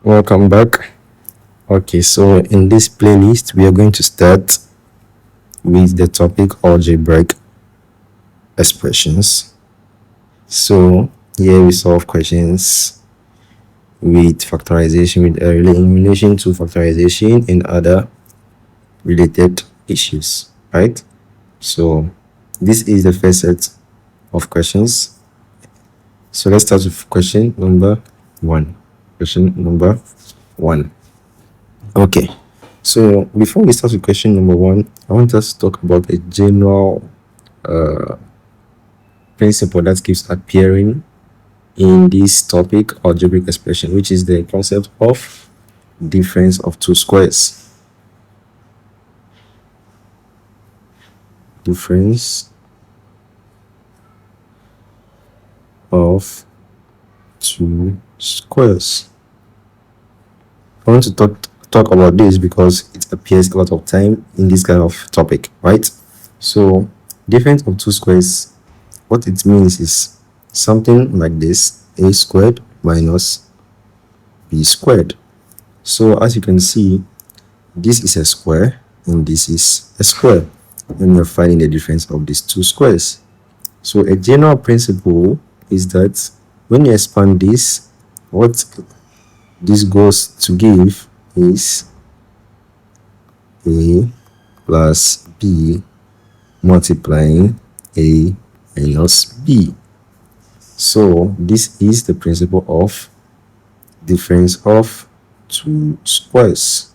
Welcome back. Okay, so in this playlist, we are going to start with the topic algebraic expressions. So here we solve questions with factorization, in relation to factorization and other related issues, right? So this is the first set of questions. So let's start with question number one. Question number one. Okay, so before we start with question number one, I want us to talk about a general principle that keeps appearing in this topic, algebraic expression, which is the concept of difference of two squares. Difference of two squares. I want to talk about this because it appears a lot of time in this kind of topic, right? So difference of two squares, what it means is something like this: a squared minus b squared. So as you can see, this is a square and this is a square, and we're finding the difference of these two squares. So a general principle is that when you expand this, what this goes to give is a plus b multiplying a minus b. So this is the principle of difference of two squares.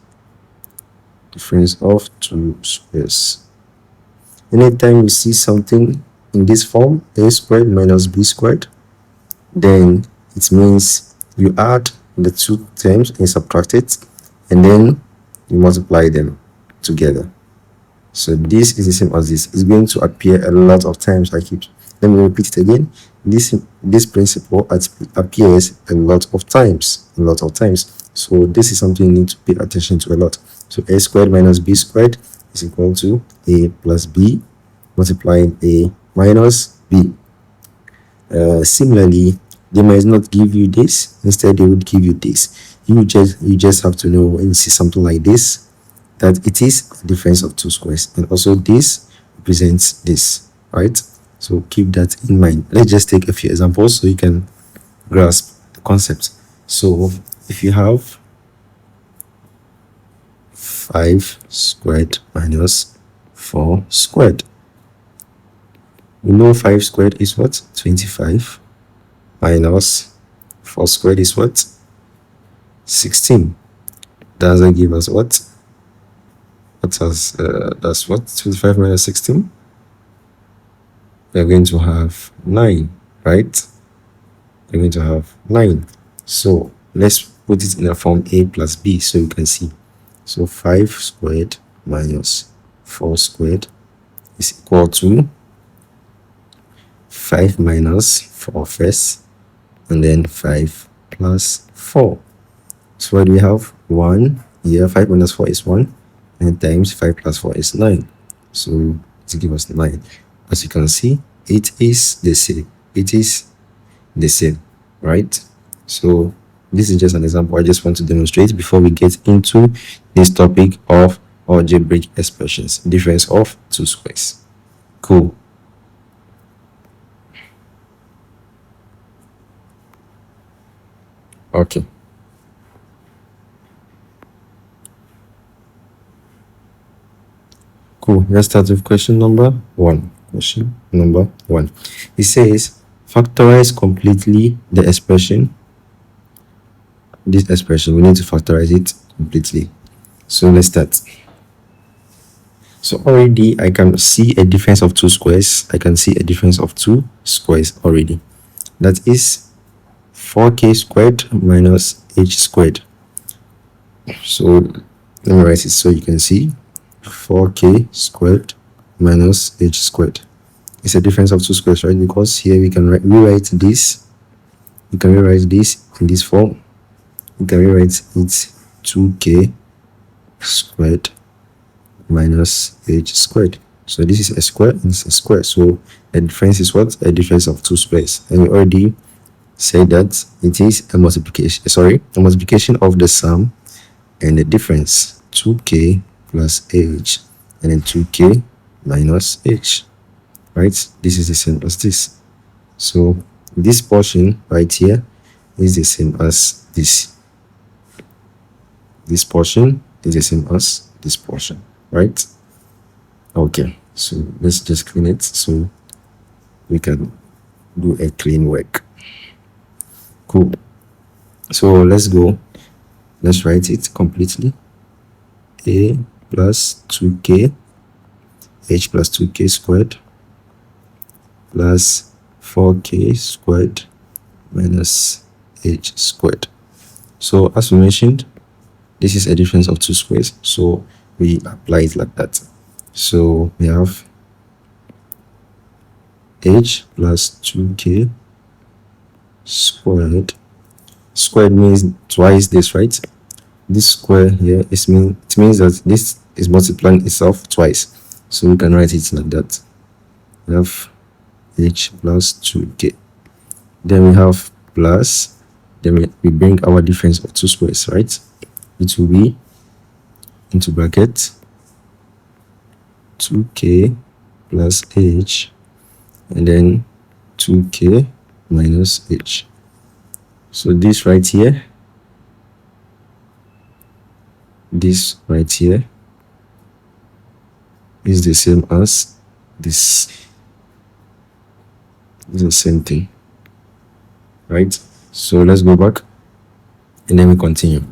Difference of two squares. Anytime you see something in this form, a squared minus b squared, then it means you add the two terms and subtract it, and then you multiply them together. So this is the same as this. It's going to appear a lot of times. Let me repeat it again. This principle appears a lot of times. So this is something you need to pay attention to a lot. So a squared minus b squared is equal to a plus b multiplying a minus b. Similarly, they might not give you this. Instead, they would give you this. You just have to know when you see something like this that it is a difference of two squares, and also this represents this, right? So keep that in mind. Let's just take a few examples so you can grasp the concept. So if you have 5 squared minus 4 squared, we know 5 squared is what? 25 minus 4 squared is what? 16. Does that give us what? That's what? 25 minus 16? We're going to have 9, right? We're going to have 9. So let's put it in the form a plus b so you can see. So 5 squared minus 4 squared is equal to 5 minus 4 first, and then 5 plus 4. So what do we have? 1 here. 5 minus 4 is 1, and times 5 plus 4 is 9. So it gives us 9. As you can see, it is the same, right? So this is just an example I just want to demonstrate before we get into this topic of algebraic expressions, difference of two squares. Cool. Okay. Cool. Let's start with question number one. Question number one. It says factorize completely the expression. This expression, we need to factorize it completely. So let's start. So already I can see a difference of two squares. I can see a difference of two squares already. That is 4k squared minus h squared. So let me write it so you can see. 4k squared minus h squared. It's a difference of two squares, right? Because here we can rewrite this. You can rewrite this in this form. You can rewrite it 2k squared minus h squared. So this is a square and it's a square. So the difference is what? A difference of two squares. And we already say that it is a multiplication of the sum and the difference, 2k plus h, and then 2k minus h, right? This is the same as this. So this portion right here is the same as this. This portion is the same as this portion, right? Okay, so let's just clean it so we can do a clean work. Cool. So let's write it completely. A plus 2k h plus 2k squared plus 4k squared minus h squared. So as we mentioned, this is a difference of two squares, so we apply it like that. So we have h plus 2k squared. Squared means twice this, right? This square here it means that this is multiplying itself twice, so we can write it like that. We have h plus 2k, then we have plus, then we bring our difference of two squares, right? It will be into bracket 2k plus h, and then 2k minus h. So this right here, this right here is the same as this. It's the same thing, right? So let's go back and then we continue.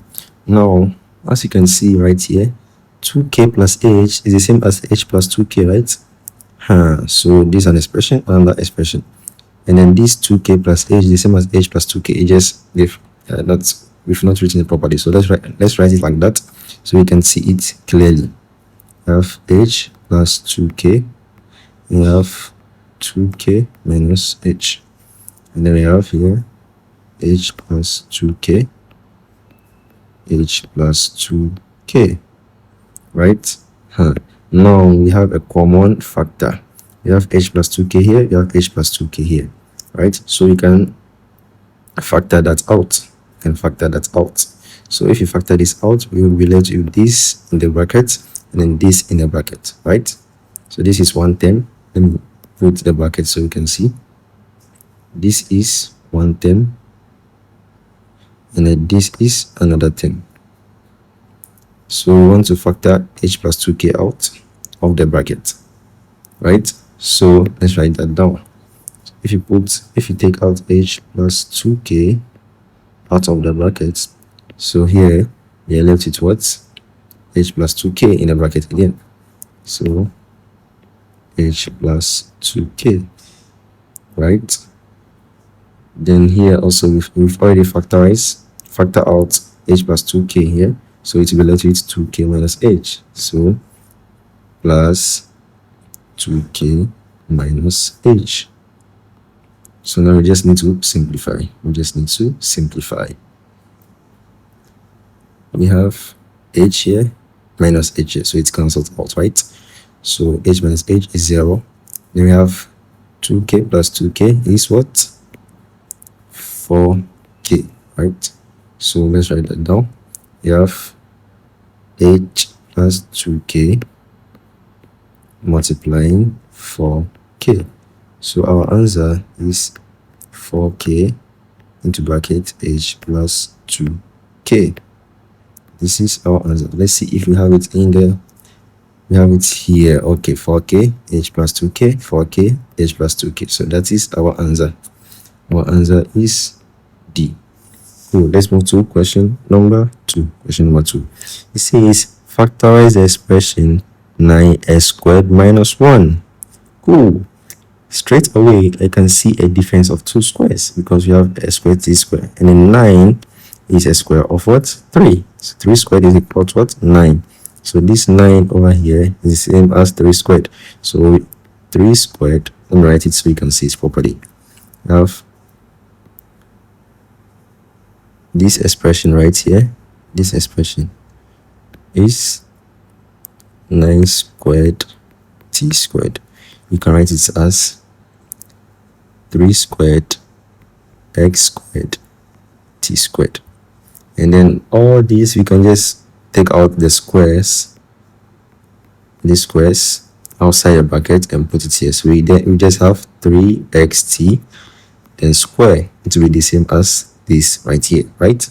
Now, as you can see right here, 2k plus h is the same as h plus 2k, right? So this is an expression, another expression, and then this 2k plus h is the same as h plus 2k. It just we've not written it properly, so let's write it like that so we can see it clearly. We have h plus 2k, we have 2k minus h, and then we have here h plus 2k, h plus 2k, right? Now we have a common factor. You have h plus 2k here, you have h plus 2k here, right? So we can factor that out. So if you factor this out, we will be left with this in the bracket and then this in the bracket, right? So this is one term. Let me put the bracket so you can see. This is one term, and then this is another term. So we want to factor h plus 2k out of the bracket, right? So let's write that down. If you take out h plus 2k out of the brackets, so here we are left with what? H plus 2k in the bracket again. So h plus 2k, right? Then here also we've already factor out h plus 2k here, so it will be left with 2k minus h. So plus 2k minus h. So now we just need to simplify. We have h here minus h here, so it cancels out, right? So h minus h is 0. Then we have 2k plus 2k is what? 4k, right? So let's write that down. You have h plus 2k multiplying 4k. So our answer is 4k into bracket h plus 2k. This is our answer. Let's see if we have it in there. We have it here. Okay, 4k h plus 2k, 4k h plus 2k. So that is our answer. Our answer is D. Cool. Let's move to question number 2. Question number 2. It says factorize the expression 9s squared minus 1. Cool. Straight away I can see a difference of two squares because we have a squared t square, and then 9 is a square of what? 3. So 3 squared is equal to what? 9. So this 9 over here is the same as 3 squared. So 3 squared, let me write it so you can see it properly. We have this expression right here. This expression is 9 squared t squared. You can write it as 3 squared x squared t squared. And then all these we can just take out the squares, these squares outside the bracket, and put it here. So we just have 3xt then square. It will be the same as this right here, right?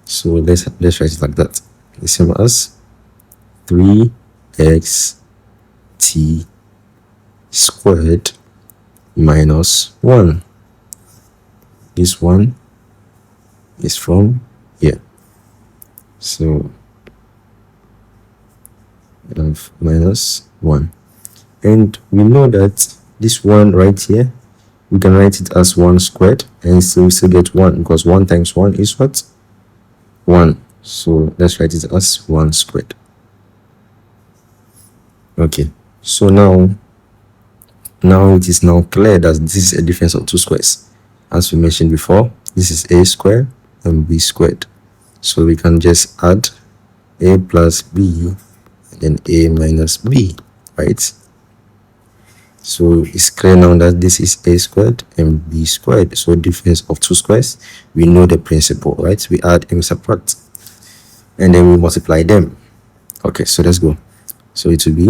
So let's write it like that. The same as 3xt squared minus 1. This one is from here. So we have minus 1. And we know that this one right here, we can write it as 1 squared, and so we still get 1, because 1 times 1 is what? 1. So let's write it as 1 squared. Okay, so now it is now clear that this is a difference of two squares. As we mentioned before, this is a squared and b squared. So we can just add a plus b and then a minus b, right? So it's clear now that this is a squared and b squared. So difference of two squares, we know the principle, right? We add and we subtract, and then we multiply them. Okay, so let's go. So it will be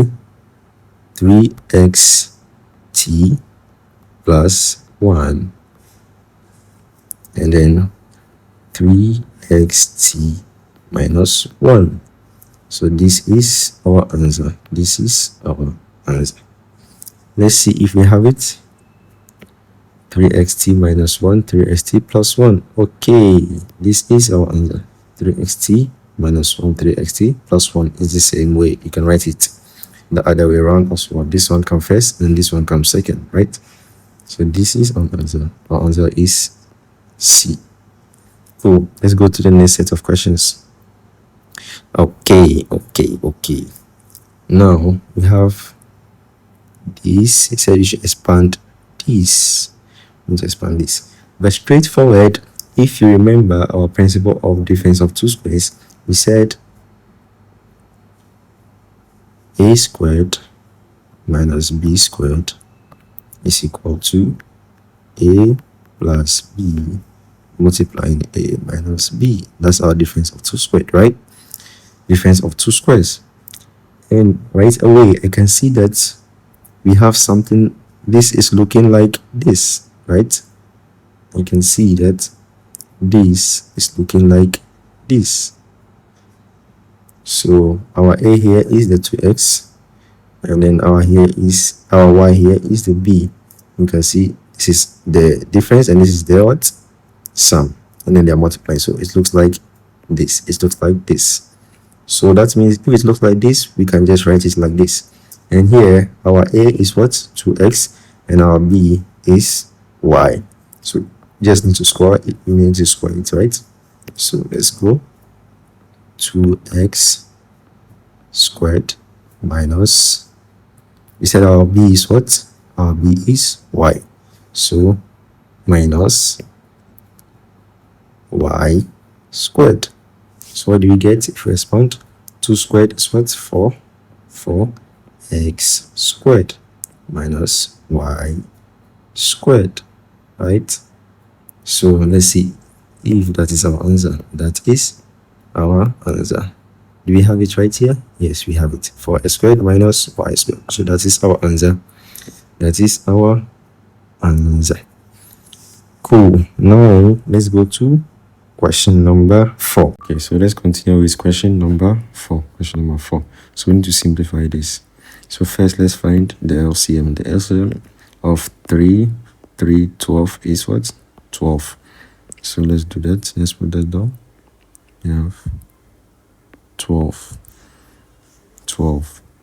3xt plus 1, and then 3xt minus 1. So this is our answer. This is our answer. Let's see if we have it. 3xt minus 1, 3xt plus 1. Okay, this is our answer. 3xt minus 1, 3xt plus 1 is the same way. You can write it the other way around as well. This one comes first and this one comes second, right? So this is our answer. Our answer is C. Cool. Let's go to the next set of questions. Okay. Now we have this. It said you should expand this. Let's expand this. But straightforward, if you remember our principle of difference of two squares, we said a squared minus b squared is equal to a plus b multiplying a minus b. That's our difference of two squared, right? Difference of two squares. And right away I can see that we have something. This is looking like this, right? I can see that this is looking like this. So our a here is the 2x, and then our y here is the b. You can see this is the difference and this is the what? Sum, and then they are multiplying. So it looks like this. It looks like this. So that means if it looks like this, we can just write it like this. And here our a is what? 2x, and our b is y. So just need to square it. We need to square it, right? So let's go. 2x squared minus, we said our b is what? Our b is y. So minus y squared. So what do we get if we expand? 2 squared is what? 4. 4x squared minus y squared, right? So let's see if that is our answer. That is our answer. Do we have it right here? Yes, we have it. 4x squared minus y squared. So that is our answer. That is our answer. Cool. Now let's go to question number 4. Okay, so let's continue with question number 4. Question number 4. So we need to simplify this. So first let's find the LCM. The LCM of 3, 12 is what? 12. So let's do that. Let's put that down. We have 12.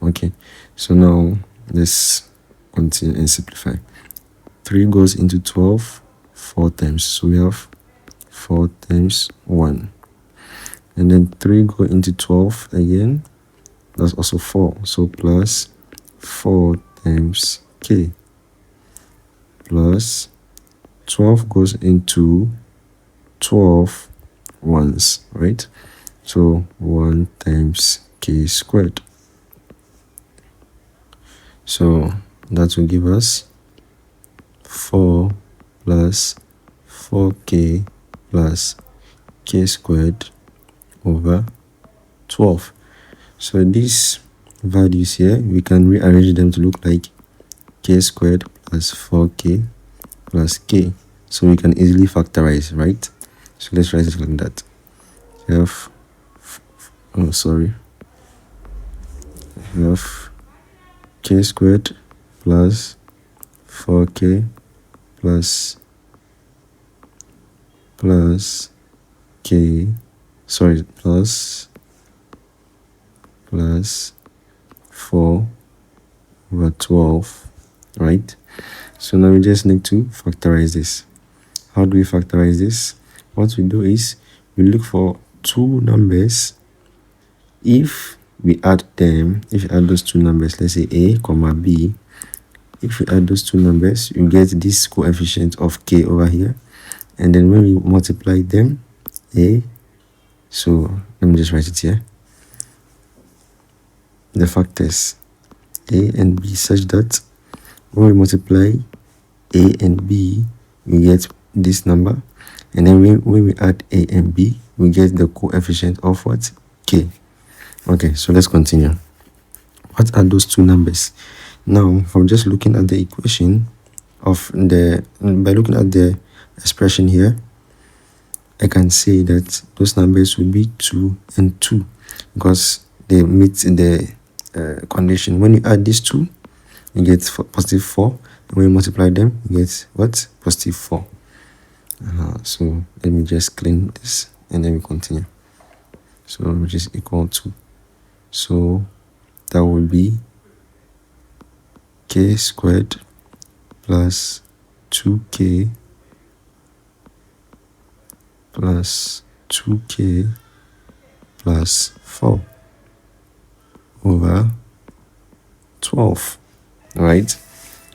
Okay, so now let's continue and simplify. 3 goes into 12 4 times, so we have 4 times 1, and then 3 go into 12 again, that's also 4, so plus 4 times k, plus 12 goes into 12 ones, right? So 1 times k squared. So that will give us 4 plus 4k plus k squared over 12. So these values here, we can rearrange them to look like k squared plus 4k plus k. So we can easily factorize, right? So let's write it like that. We have, we have k squared plus 4k plus k, plus 4 over 12, right? So now we just need to factorize this. How do we factorize this? What we do is we look for two numbers. If we add them, if you add those two numbers, let's say a comma b, if we add those two numbers, you get this coefficient of k over here, and then when we multiply them, so let me just write it here, the factors a and b, such that when we multiply a and b, we get this number, and then when we add a and b, we get the coefficient of what? K. Okay, so let's continue. What are those two numbers? Now, from just looking at the equation by looking at the expression here, I can say that those numbers will be 2 and 2 because they meet the condition. When you add these two, you get positive 4, and when you multiply them, you get what? Positive 4. So let me just clean this and then we continue. So which is equal to, so that will be k squared plus 2k plus 2k plus 4 over 12, right?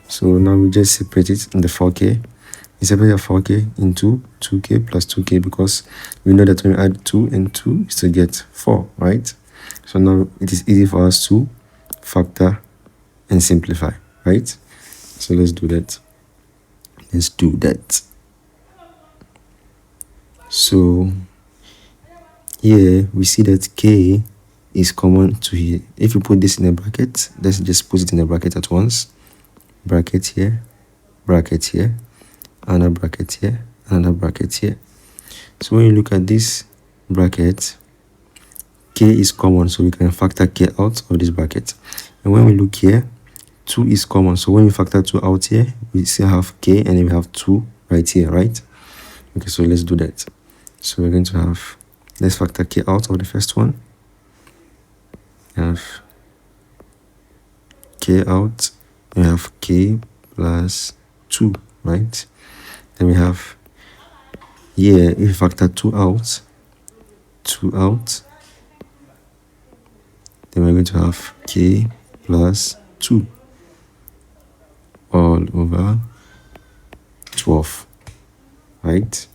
So now we just separate it in the 4k. We separate the 4k into 2k plus 2k because we know that when we add 2 and 2 is to get 4, right? So now it is easy for us to factor and simplify, right? So let's do that. So here we see that k is common to here. If you put this in a bracket, let's just put it in a bracket at once. Bracket here, another bracket here, another bracket here. So when you look at this bracket, k is common, so we can factor k out of this bracket. And when we look here, 2 is common, so when we factor 2 out here, we still have k, and then we have 2 right here, right? Okay, so let's do that. So we're going to have, let's factor k out of the first one. We have k out, we have k plus 2, right? Then we have here, if we factor 2 out, then we're going to have k plus 2 all over 12, right?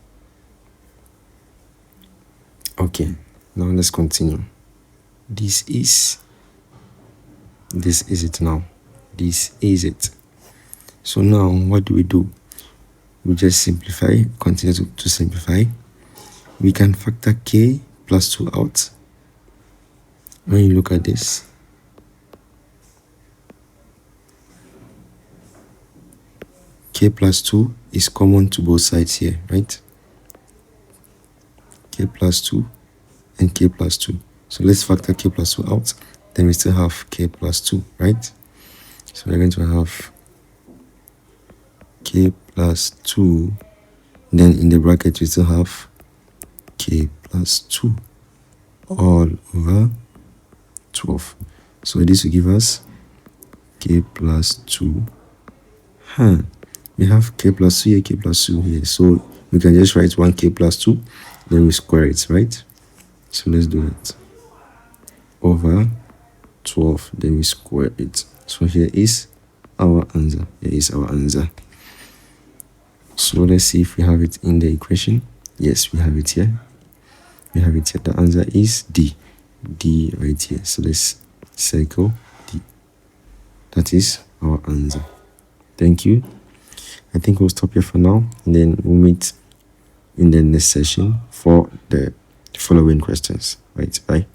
Okay, now let's continue. This is it now. This is it. So now what do? We just simplify, continue to simplify. We can factor k plus 2 out. When you look at this, k plus 2 is common to both sides here, right? K plus 2 and k plus 2. So let's factor k plus 2 out. Then we still have k plus 2, right? So we're going to have k plus 2. Then in the bracket, we still have k plus 2 all over 12. So this will give us k plus 2. We have k plus 2 here, k plus 2 here. So we can just write 1k plus 2, then we square it, right? So let's do it. Over 12, then we square it. So here is our answer. So let's see if we have it in the equation. Yes, we have it here. The answer is D. D right here. So let's circle D. That is our answer. Thank you. I think we'll stop here for now, and then we'll meet in the next session for the following questions. Right, bye.